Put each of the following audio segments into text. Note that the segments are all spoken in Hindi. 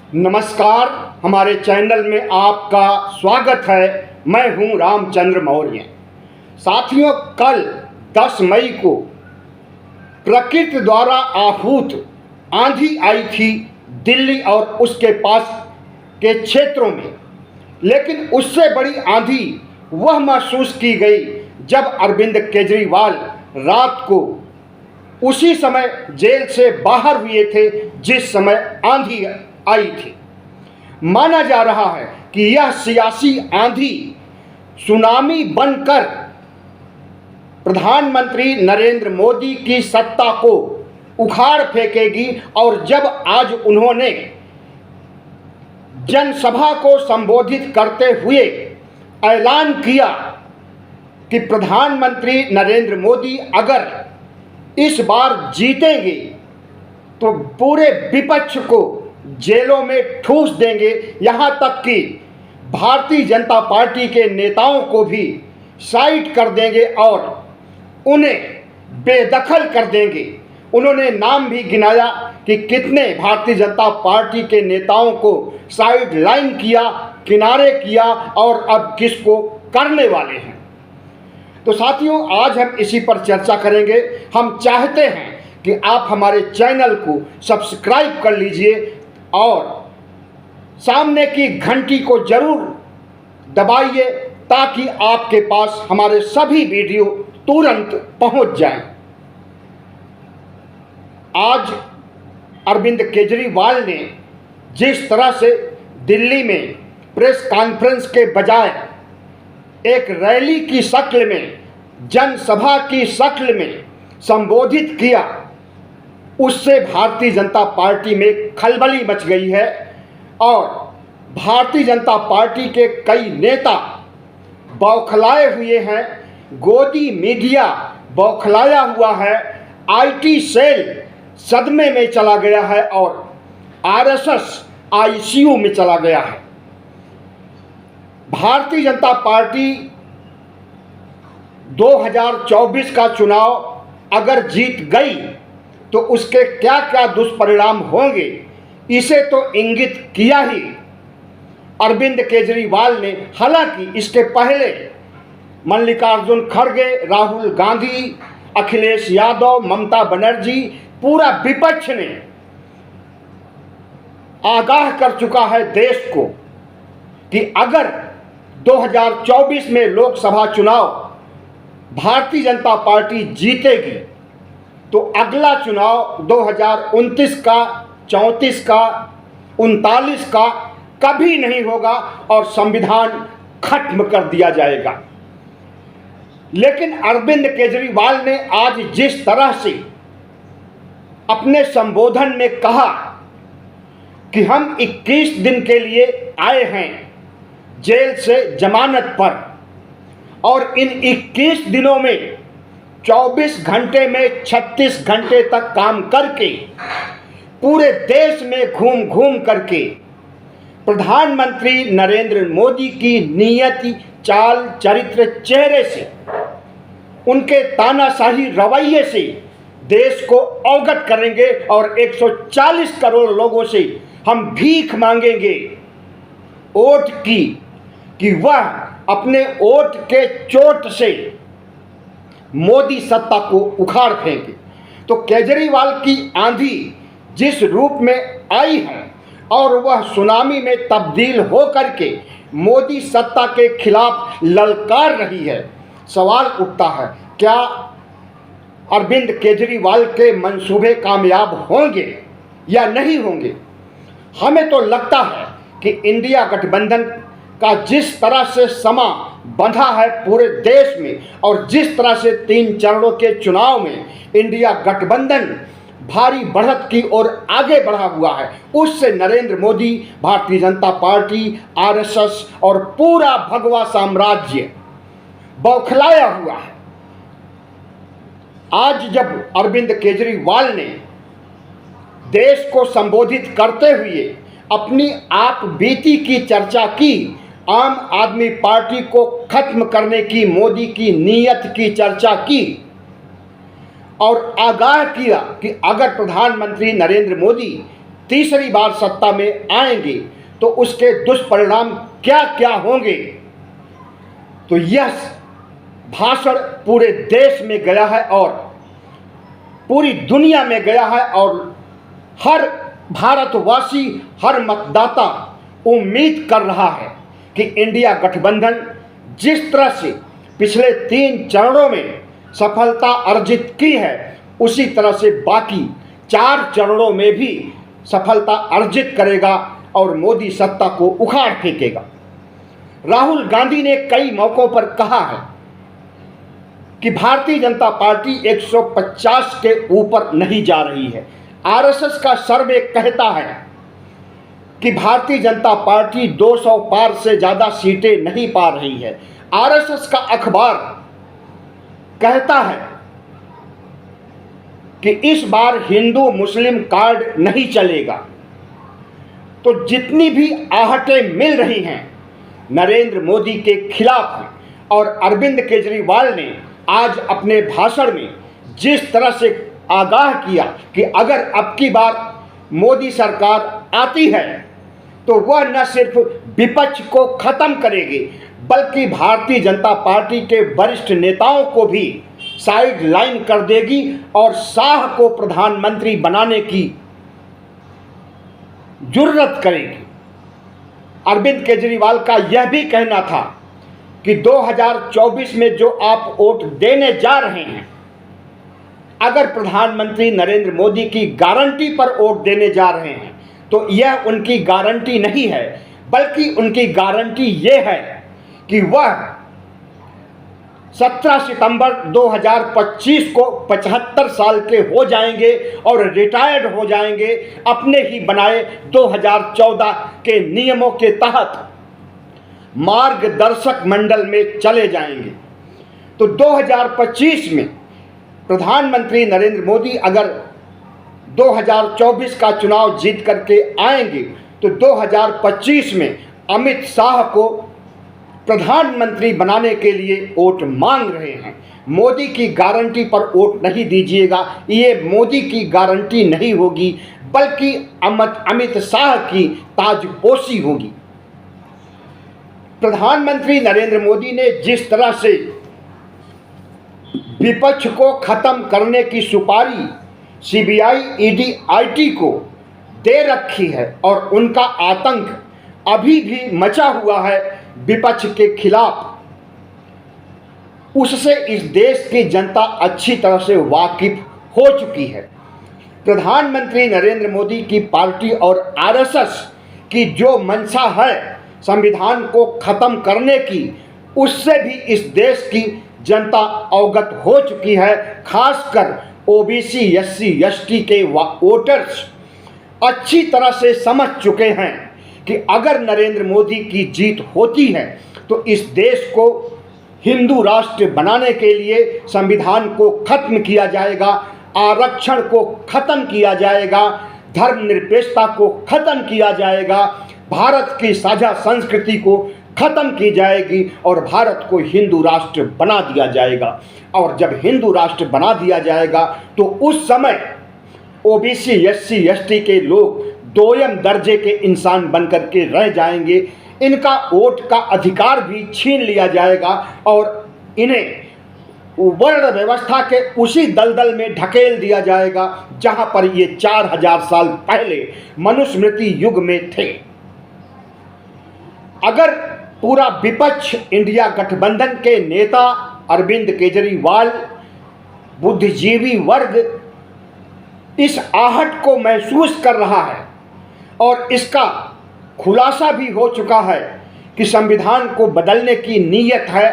नमस्कार, हमारे चैनल में आपका स्वागत है। मैं हूं रामचंद्र मौर्य। साथियों, कल 10 मई को प्रकृति द्वारा आहूत आंधी आई थी दिल्ली और उसके पास के क्षेत्रों में, लेकिन उससे बड़ी आंधी वह महसूस की गई जब अरविंद केजरीवाल रात को उसी समय जेल से बाहर हुए थे जिस समय आंधी आई थी। माना जा रहा है कि यह सियासी आंधी सुनामी बनकर प्रधानमंत्री नरेंद्र मोदी की सत्ता को उखाड़ फेंकेगी। और जब आज उन्होंने जनसभा को संबोधित करते हुए ऐलान किया कि प्रधानमंत्री नरेंद्र मोदी अगर इस बार जीतेंगे तो पूरे विपक्ष को जेलों में ठूस देंगे, यहाँ तक कि भारतीय जनता पार्टी के नेताओं को भी साइड कर देंगे और उन्हें बेदखल कर देंगे। उन्होंने नाम भी गिनाया कि कितने भारतीय जनता पार्टी के नेताओं को साइड लाइन किया, किनारे किया और अब किसको करने वाले हैं। तो साथियों, आज हम इसी पर चर्चा करेंगे। हम चाहते हैं कि आप हमारे चैनल को सब्सक्राइब कर लीजिए और सामने की घंटी को जरूर दबाइए ताकि आपके पास हमारे सभी वीडियो तुरंत पहुंच जाएं। आज अरविंद केजरीवाल ने जिस तरह से दिल्ली में प्रेस कॉन्फ्रेंस के बजाय एक रैली की शक्ल में, जनसभा की शक्ल में संबोधित किया, उससे भारतीय जनता पार्टी में खलबली मच गई है और भारतीय जनता पार्टी के कई नेता बौखलाए हुए हैं। गोदी मीडिया बौखलाया हुआ है, आईटी सेल सदमे में चला गया है और आरएसएस आईसीयू में चला गया है। भारतीय जनता पार्टी 2024 का चुनाव अगर जीत गई तो उसके क्या क्या दुष्परिणाम होंगे, इसे तो इंगित किया ही अरविंद केजरीवाल ने। हालांकि इसके पहले मल्लिकार्जुन खड़गे, राहुल गांधी, अखिलेश यादव, ममता बनर्जी, पूरा विपक्ष ने आगाह कर चुका है देश को कि अगर 2024 में लोकसभा चुनाव भारतीय जनता पार्टी जीतेगी तो अगला चुनाव 2029 का, 34 का, 39 का कभी नहीं होगा और संविधान खत्म कर दिया जाएगा। लेकिन अरविंद केजरीवाल ने आज जिस तरह से अपने संबोधन में कहा कि हम 21 दिन के लिए आए हैं जेल से जमानत पर और इन 21 दिनों में 24 घंटे में 36 घंटे तक काम करके पूरे देश में घूम घूम करके प्रधानमंत्री नरेंद्र मोदी की नीयति, चाल, चरित्र, चेहरे से, उनके तानाशाही रवैये से देश को अवगत करेंगे और 140 करोड़ लोगों से हम भीख मांगेंगे वोट की कि वह अपने वोट के चोट से मोदी सत्ता को उखाड़ फेंके। तो केजरीवाल की आंधी जिस रूप में आई है और वह सुनामी में तब्दील हो करके मोदी सत्ता के खिलाफ ललकार रही है, सवाल उठता है क्या अरविंद केजरीवाल के मंसूबे कामयाब होंगे या नहीं होंगे। हमें तो लगता है कि इंडिया गठबंधन का जिस तरह से समा बंधा है पूरे देश में और जिस तरह से 3 चरणों के चुनाव में इंडिया गठबंधन भारी बढ़त की ओर आगे बढ़ा हुआ है, उससे नरेंद्र मोदी, भारतीय जनता पार्टी, आरएसएस और पूरा भगवा साम्राज्य बौखलाया हुआ है। आज जब अरविंद केजरीवाल ने देश को संबोधित करते हुए अपनी आप बीती की चर्चा की, आम आदमी पार्टी को खत्म करने की मोदी की नीयत की चर्चा की और आगाह किया कि अगर प्रधानमंत्री नरेंद्र मोदी तीसरी बार सत्ता में आएंगे तो उसके दुष्परिणाम क्या क्या होंगे। तो यह भाषण पूरे देश में गया है और पूरी दुनिया में गया है और हर भारतवासी, हर मतदाता उम्मीद कर रहा है कि इंडिया गठबंधन जिस तरह से पिछले 3 चरणों में सफलता अर्जित की है, उसी तरह से बाकी 4 चरणों में भी सफलता अर्जित करेगा और मोदी सत्ता को उखाड़ फेंकेगा। राहुल गांधी ने कई मौकों पर कहा है कि भारतीय जनता पार्टी 150 के ऊपर नहीं जा रही है। आरएसएस का सर्वे कहता है कि भारतीय जनता पार्टी 200 पार से ज़्यादा सीटें नहीं पा रही है। आरएसएस का अखबार कहता है कि इस बार हिंदू मुस्लिम कार्ड नहीं चलेगा। तो जितनी भी आहटें मिल रही हैं नरेंद्र मोदी के खिलाफ हैं और अरविंद केजरीवाल ने आज अपने भाषण में जिस तरह से आगाह किया कि अगर अब की बार मोदी सरकार आती है तो वह न सिर्फ विपक्ष को खत्म करेगी बल्कि भारतीय जनता पार्टी के वरिष्ठ नेताओं को भी साइड लाइन कर देगी और शाह को प्रधानमंत्री बनाने की जुर्रत करेगी। अरविंद केजरीवाल का यह भी कहना था कि 2024 में जो आप वोट देने जा रहे हैं, अगर प्रधानमंत्री नरेंद्र मोदी की गारंटी पर वोट देने जा रहे हैं तो यह उनकी गारंटी नहीं है, बल्कि उनकी गारंटी यह है कि वह 17 सितंबर 2025 को 75 साल के हो जाएंगे और रिटायर्ड हो जाएंगे, अपने ही बनाए 2014 के नियमों के तहत मार्गदर्शक मंडल में चले जाएंगे। तो 2025 में प्रधानमंत्री नरेंद्र मोदी अगर 2024 का चुनाव जीत करके आएंगे तो 2025 में अमित शाह को प्रधानमंत्री बनाने के लिए वोट मांग रहे हैं। मोदी की गारंटी पर वोट नहीं दीजिएगा, ये मोदी की गारंटी नहीं होगी बल्कि अमित शाह की ताजपोशी होगी। प्रधानमंत्री नरेंद्र मोदी ने जिस तरह से विपक्ष को खत्म करने की सुपारी सीबीआई, ईडी, आईटी को दे रखी है और उनका आतंक अभी भी मचा हुआ है विपक्ष के खिलाफ, उससे इस देश की जनता अच्छी तरह से वाकिफ हो चुकी है। प्रधानमंत्री नरेंद्र मोदी की पार्टी और आरएसएस की जो मंशा है संविधान को खत्म करने की, उससे भी इस देश की जनता अवगत हो चुकी है। खासकर ओबीसी, एससी, एसटी के वोटर्स अच्छी तरह से समझ चुके हैं कि अगर नरेंद्र मोदी की जीत होती है तो इस देश को हिंदू राष्ट्र बनाने के लिए संविधान को खत्म किया जाएगा, आरक्षण को खत्म किया जाएगा, धर्मनिरपेक्षता को खत्म किया जाएगा, भारत की साझा संस्कृति को खत्म की जाएगी और भारत को हिंदू राष्ट्र बना दिया जाएगा। और जब हिंदू राष्ट्र बना दिया जाएगा तो उस समय ओबीसी, एससी, एसटी के लोग दोयम दर्जे के इंसान बनकर के रह जाएंगे, इनका वोट का अधिकार भी छीन लिया जाएगा और इन्हें वर्ण व्यवस्था के उसी दलदल में ढकेल दिया जाएगा जहां पर ये 4000 साल पहले मनुस्मृति युग में थे। अगर पूरा विपक्ष इंडिया गठबंधन के नेता अरविंद केजरीवाल, बुद्धिजीवी वर्ग इस आहट को महसूस कर रहा है और इसका खुलासा भी हो चुका है कि संविधान को बदलने की नीयत है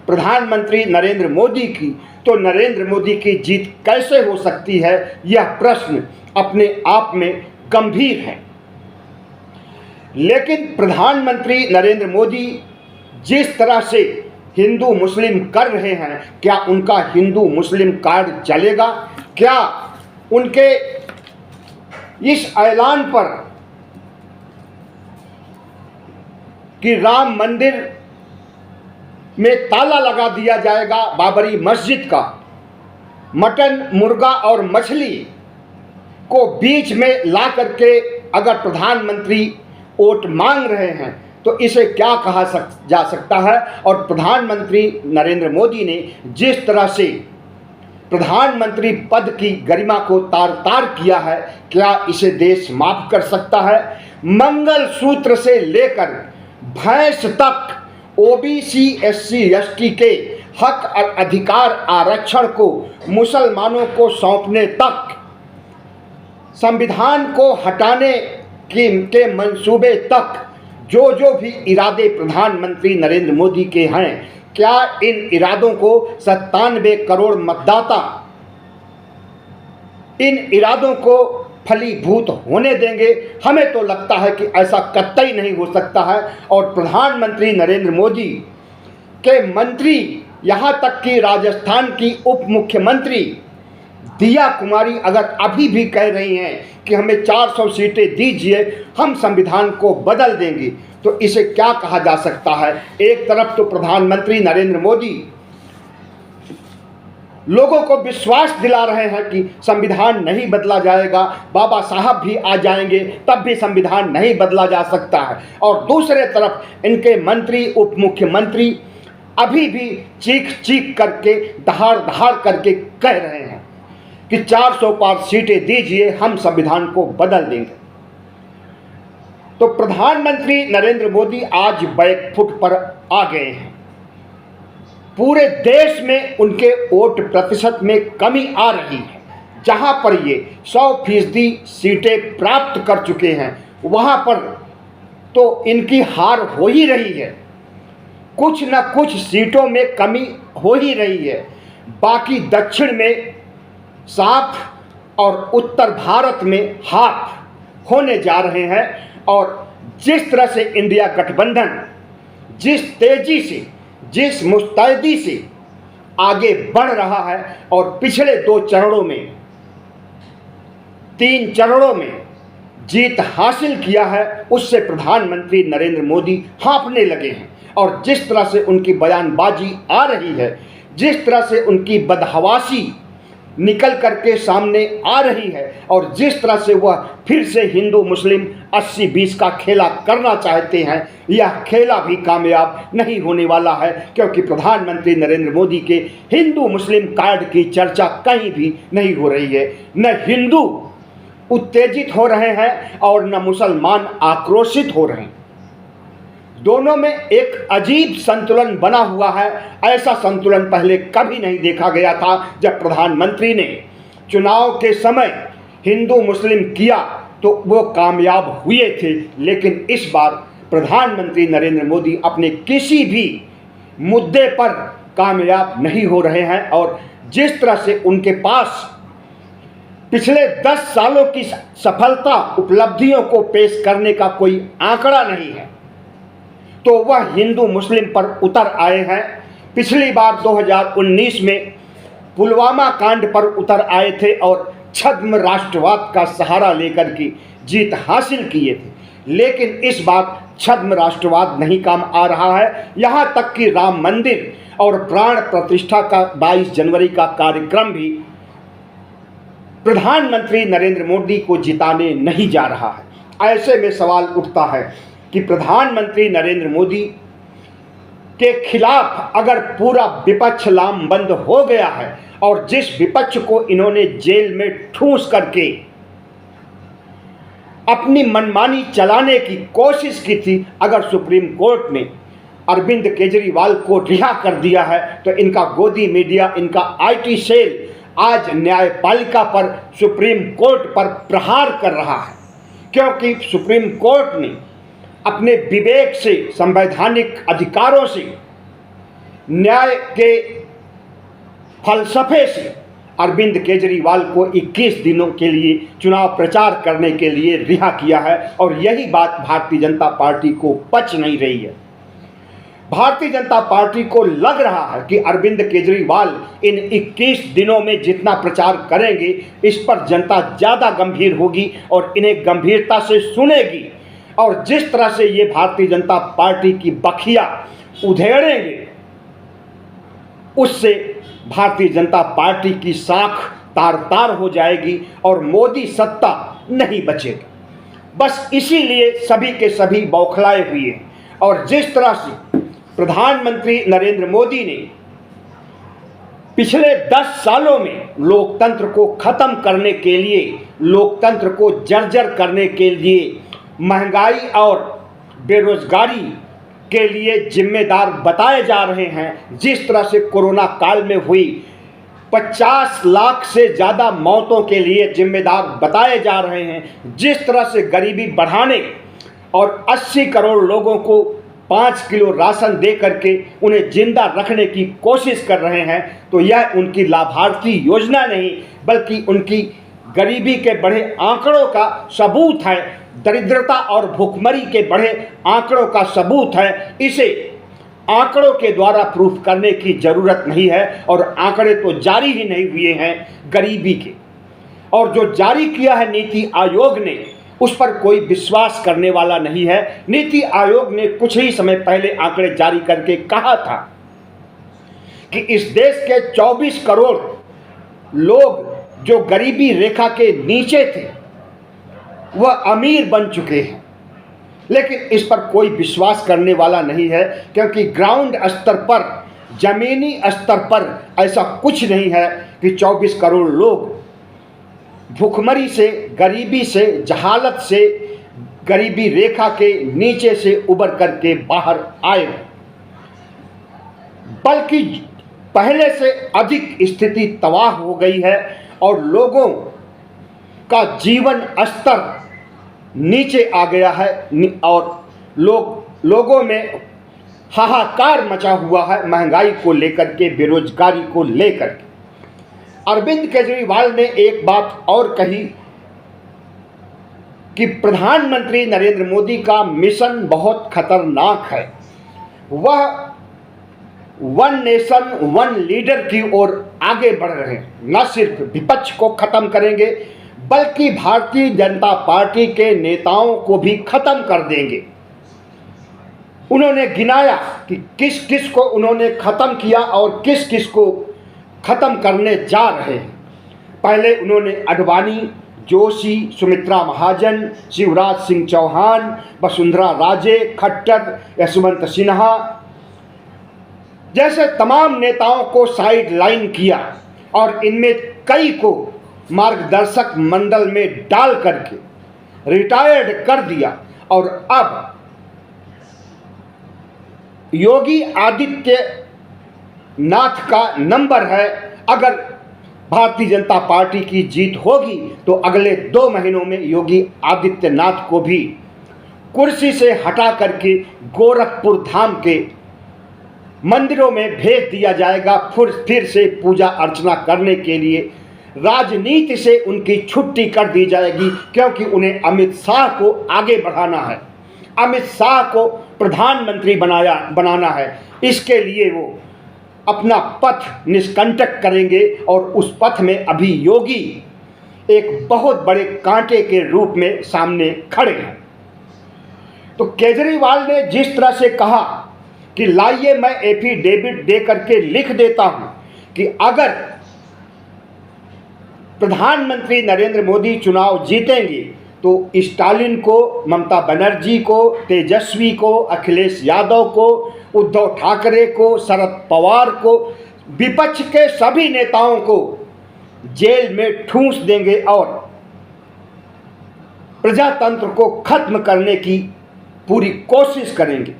प्रधानमंत्री नरेंद्र मोदी की, तो नरेंद्र मोदी की जीत कैसे हो सकती है, यह प्रश्न अपने आप में गंभीर है। लेकिन प्रधानमंत्री नरेंद्र मोदी जिस तरह से हिंदू मुस्लिम कर रहे हैं, क्या उनका हिंदू मुस्लिम कार्ड चलेगा? क्या उनके इस ऐलान पर कि राम मंदिर में ताला लगा दिया जाएगा, बाबरी मस्जिद का मटन, मुर्गा और मछली को बीच में ला करके अगर प्रधानमंत्री वोट मांग रहे हैं तो इसे क्या कहा जा सकता है। और प्रधानमंत्री नरेंद्र मोदी ने जिस तरह से प्रधानमंत्री पद की गरिमा को तार तार किया है, क्या इसे देश माफ कर सकता है। मंगलसूत्र से लेकर भैंस तक ओबीसी एससी एसटी के हक और अधिकार आरक्षण को मुसलमानों को सौंपने तक, संविधान को हटाने के मंसूबे तक जो भी इरादे प्रधानमंत्री नरेंद्र मोदी के हैं, क्या इन इरादों को 97 करोड़ मतदाता इन इरादों को फलीभूत होने देंगे। हमें तो लगता है कि ऐसा कतई नहीं हो सकता है। और प्रधानमंत्री नरेंद्र मोदी के मंत्री, यहाँ तक कि राजस्थान की उप मुख्यमंत्री दिया कुमारी अगर अभी भी कह रही हैं कि हमें 400 सीटें दीजिए, हम संविधान को बदल देंगे, तो इसे क्या कहा जा सकता है। एक तरफ तो प्रधानमंत्री नरेंद्र मोदी लोगों को विश्वास दिला रहे हैं कि संविधान नहीं बदला जाएगा, बाबा साहब भी आ जाएंगे तब भी संविधान नहीं बदला जा सकता है, और दूसरे तरफ इनके मंत्री उप मुख्यमंत्री अभी भी चीख चीख करके दहाड़ दहाड़ करके कह रहे हैं कि 400 पार सीटें दीजिए, हम संविधान को बदल देंगे। तो प्रधानमंत्री नरेंद्र मोदी आज बैकफुट पर आ गए हैं। पूरे देश में उनके वोट प्रतिशत में कमी आ रही है। जहां पर ये 100% सीटें प्राप्त कर चुके हैं, वहां पर तो इनकी हार हो ही रही है। कुछ न कुछ सीटों में कमी हो ही रही है। बाकी दक्षिण में साफ और उत्तर भारत में हाफ होने जा रहे हैं। और जिस तरह से इंडिया गठबंधन जिस तेजी से, जिस मुस्तैदी से आगे बढ़ रहा है और पिछले 2 चरणों में 3 चरणों में जीत हासिल किया है, उससे प्रधानमंत्री नरेंद्र मोदी हाँफने लगे हैं। और जिस तरह से उनकी बयानबाजी आ रही है, जिस तरह से उनकी बदहवासी निकल करके सामने आ रही है, और जिस तरह से वह फिर से हिंदू मुस्लिम 80-20 का खेला करना चाहते हैं, यह खेला भी कामयाब नहीं होने वाला है। क्योंकि प्रधानमंत्री नरेंद्र मोदी के हिंदू मुस्लिम कार्ड की चर्चा कहीं भी नहीं हो रही है। न हिंदू उत्तेजित हो रहे हैं और न मुसलमान आक्रोशित हो रहे हैं। दोनों में एक अजीब संतुलन बना हुआ है। ऐसा संतुलन पहले कभी नहीं देखा गया था। जब प्रधानमंत्री ने चुनाव के समय हिंदू मुस्लिम किया तो वो कामयाब हुए थे, लेकिन इस बार प्रधानमंत्री नरेंद्र मोदी अपने किसी भी मुद्दे पर कामयाब नहीं हो रहे हैं। और जिस तरह से उनके पास पिछले 10 सालों की सफलता उपलब्धियों को पेश करने का कोई आंकड़ा नहीं है, तो वह हिंदू मुस्लिम पर उतर आए हैं। पिछली बार 2019 में पुलवामा कांड पर उतर आए थे और छद्म राष्ट्रवाद का सहारा लेकर के जीत हासिल किए थे। लेकिन इस बार छद्म राष्ट्रवाद नहीं काम आ रहा है। यहाँ तक कि राम मंदिर और प्राण प्रतिष्ठा का 22 जनवरी का कार्यक्रम भी प्रधानमंत्री नरेंद्र मोदी को जिताने नहीं जा रहा है। ऐसे में सवाल उठता है कि प्रधानमंत्री नरेंद्र मोदी के खिलाफ अगर पूरा विपक्ष लामबंद हो गया है, और जिस विपक्ष को इन्होंने जेल में ठूंस करके अपनी मनमानी चलाने की कोशिश की थी, अगर सुप्रीम कोर्ट ने अरविंद केजरीवाल को रिहा कर दिया है, तो इनका गोदी मीडिया, इनका आईटी सेल आज न्यायपालिका पर, सुप्रीम कोर्ट पर प्रहार कर रहा है। क्योंकि सुप्रीम कोर्ट ने अपने विवेक से, संवैधानिक अधिकारों से, न्याय के फलसफे से अरविंद केजरीवाल को 21 दिनों के लिए चुनाव प्रचार करने के लिए रिहा किया है। और यही बात भारतीय जनता पार्टी को पच नहीं रही है। भारतीय जनता पार्टी को लग रहा है कि अरविंद केजरीवाल इन 21 दिनों में जितना प्रचार करेंगे, इस पर जनता ज़्यादा गंभीर होगी और इन्हें गंभीरता से सुनेगी। और जिस तरह से ये भारतीय जनता पार्टी की बखिया उधेड़ेंगे, उससे भारतीय जनता पार्टी की साख तार तार हो जाएगी और मोदी सत्ता नहीं बचेगी। बस इसीलिए सभी के सभी बौखलाए हुए हैं। और जिस तरह से प्रधानमंत्री नरेंद्र मोदी ने पिछले 10 सालों में लोकतंत्र को खत्म करने के लिए, लोकतंत्र को जर्जर करने के लिए, महंगाई और बेरोजगारी के लिए जिम्मेदार बताए जा रहे हैं, जिस तरह से कोरोना काल में हुई 50 लाख से ज़्यादा मौतों के लिए जिम्मेदार बताए जा रहे हैं, जिस तरह से गरीबी बढ़ाने और 80 करोड़ लोगों को 5 किलो राशन दे करके उन्हें जिंदा रखने की कोशिश कर रहे हैं, तो यह उनकी लाभार्थी योजना नहीं बल्कि उनकी गरीबी के बढ़े आंकड़ों का सबूत है, दरिद्रता और भुखमरी के बढ़े आंकड़ों का सबूत है। इसे आंकड़ों के द्वारा प्रूफ करने की ज़रूरत नहीं है, और आंकड़े तो जारी ही नहीं हुए हैं गरीबी के, और जो जारी किया है नीति आयोग ने उस पर कोई विश्वास करने वाला नहीं है। नीति आयोग ने कुछ ही समय पहले आंकड़े जारी करके कहा था कि इस देश के 24 करोड़ लोग जो गरीबी रेखा के नीचे थे वह अमीर बन चुके हैं, लेकिन इस पर कोई विश्वास करने वाला नहीं है, क्योंकि ग्राउंड स्तर पर, जमीनी स्तर पर ऐसा कुछ नहीं है कि 24 करोड़ लोग भुखमरी से, गरीबी से, जहालत से, गरीबी रेखा के नीचे से उबर करके बाहर आए, बल्कि पहले से अधिक स्थिति तबाह हो गई है और लोगों का जीवन स्तर नीचे आ गया है और लोगों में हाहाकार मचा हुआ है महंगाई को लेकर के, बेरोजगारी को लेकर के। अरविंद केजरीवाल ने एक बात और कही कि प्रधानमंत्री नरेंद्र मोदी का मिशन बहुत खतरनाक है। वह वन नेशन वन लीडर की ओर आगे बढ़ रहे हैं। न सिर्फ विपक्ष को खत्म करेंगे बल्कि भारतीय जनता पार्टी के नेताओं को भी खत्म कर देंगे। उन्होंने गिनाया कि किस किस को उन्होंने खत्म किया और किस किस को खत्म करने जा रहे हैं। पहले उन्होंने अडवाणी, जोशी, सुमित्रा महाजन, शिवराज सिंह चौहान, वसुंधरा राजे, खट्टर, यशवंत सिन्हा जैसे तमाम नेताओं को साइड लाइन किया और इनमें कई को मार्गदर्शक मंडल में डाल करके रिटायर्ड कर दिया। और अब योगी आदित्यनाथ का नंबर है। अगर भारतीय जनता पार्टी की जीत होगी तो अगले 2 महीनों में योगी आदित्यनाथ को भी कुर्सी से हटा करके गोरखपुर धाम के मंदिरों में भेज दिया जाएगा, फिर से पूजा अर्चना करने के लिए। राजनीति से उनकी छुट्टी कर दी जाएगी, क्योंकि उन्हें अमित शाह को आगे बढ़ाना है, अमित शाह को प्रधानमंत्री बनाना है। इसके लिए वो अपना पथ निष्कंटक करेंगे और उस पथ में अभी योगी एक बहुत बड़े कांटे के रूप में सामने खड़े हैं। तो केजरीवाल ने जिस तरह से कहा कि लाइए मैं एफिडेविट दे करके लिख देता हूं कि अगर प्रधानमंत्री नरेंद्र मोदी चुनाव जीतेंगे तो स्टालिन को, ममता बनर्जी को, तेजस्वी को, अखिलेश यादव को, उद्धव ठाकरे को, शरद पवार को, विपक्ष के सभी नेताओं को जेल में ठूंस देंगे और प्रजातंत्र को खत्म करने की पूरी कोशिश करेंगे।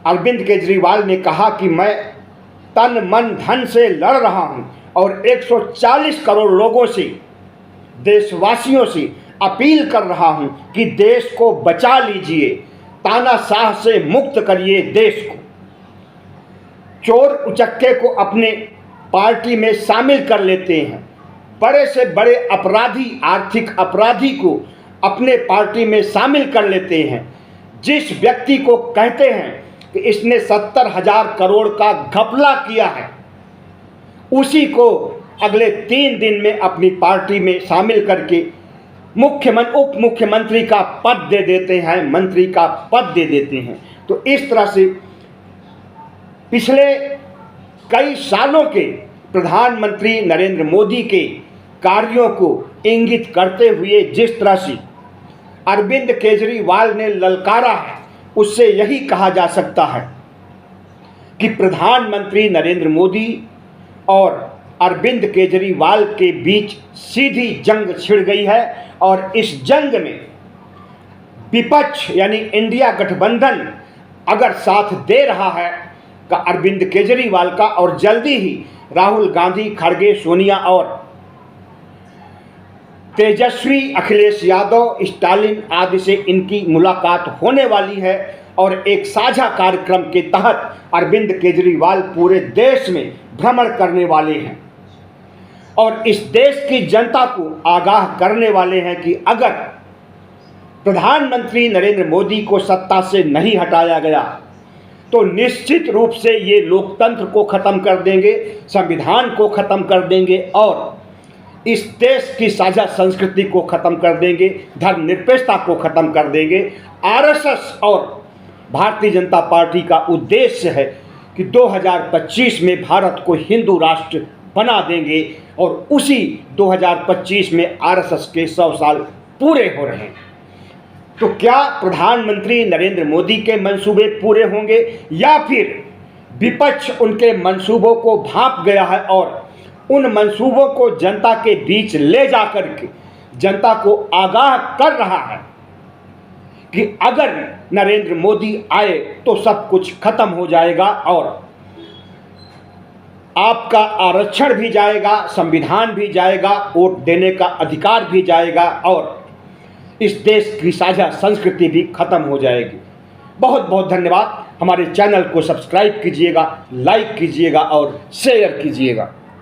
अरविंद केजरीवाल ने कहा कि मैं तन मन धन से लड़ रहा हूं और 140 करोड़ लोगों से, देशवासियों से अपील कर रहा हूं कि देश को बचा लीजिए, तानाशाह से मुक्त करिए देश को। चोर उचक्के को अपने पार्टी में शामिल कर लेते हैं, बड़े से बड़े अपराधी, आर्थिक अपराधी को अपने पार्टी में शामिल कर लेते हैं। जिस व्यक्ति को कहते हैं कि इसने 70,000 करोड़ का घपला किया है, उसी को अगले 3 दिन में अपनी पार्टी में शामिल करके उप मुख्यमंत्री का पद दे देते हैं, मंत्री का पद दे देते हैं। तो इस तरह से पिछले कई सालों के प्रधानमंत्री नरेंद्र मोदी के कार्यों को इंगित करते हुए जिस तरह से अरविंद केजरीवाल ने ललकारा है, उससे यही कहा जा सकता है कि प्रधानमंत्री नरेंद्र मोदी और अरविंद केजरीवाल के बीच सीधी जंग छिड़ गई है। और इस जंग में विपक्ष यानी इंडिया गठबंधन अगर साथ दे रहा है का अरविंद केजरीवाल का, और जल्दी ही राहुल गांधी, खड़गे, सोनिया और तेजस्वी, अखिलेश यादव, स्टालिन आदि से इनकी मुलाकात होने वाली है और एक साझा कार्यक्रम के तहत अरविंद केजरीवाल पूरे देश में भ्रमण करने वाले हैं और इस देश की जनता को आगाह करने वाले हैं कि अगर प्रधानमंत्री नरेंद्र मोदी को सत्ता से नहीं हटाया गया तो निश्चित रूप से ये लोकतंत्र को ख़त्म कर देंगे, संविधान को ख़त्म कर देंगे और इस देश की साझा संस्कृति को ख़त्म कर देंगे, धर्मनिरपेक्षता को ख़त्म कर देंगे। आरएसएस और भारतीय जनता पार्टी का उद्देश्य है कि 2025 में भारत को हिंदू राष्ट्र बना देंगे और उसी 2025 में आरएसएस के 100 साल पूरे हो रहे हैं। तो क्या प्रधानमंत्री नरेंद्र मोदी के मंसूबे पूरे होंगे या फिर विपक्ष उनके मंसूबों को भांप गया है और उन मंसूबों को जनता के बीच ले जाकर के जनता को आगाह कर रहा है कि अगर नरेंद्र मोदी आए तो सब कुछ खत्म हो जाएगा और आपका आरक्षण भी जाएगा, संविधान भी जाएगा, वोट देने का अधिकार भी जाएगा और इस देश की साझा संस्कृति भी खत्म हो जाएगी। बहुत बहुत धन्यवाद। हमारे चैनल को सब्सक्राइब कीजिएगा, लाइक कीजिएगा और शेयर कीजिएगा।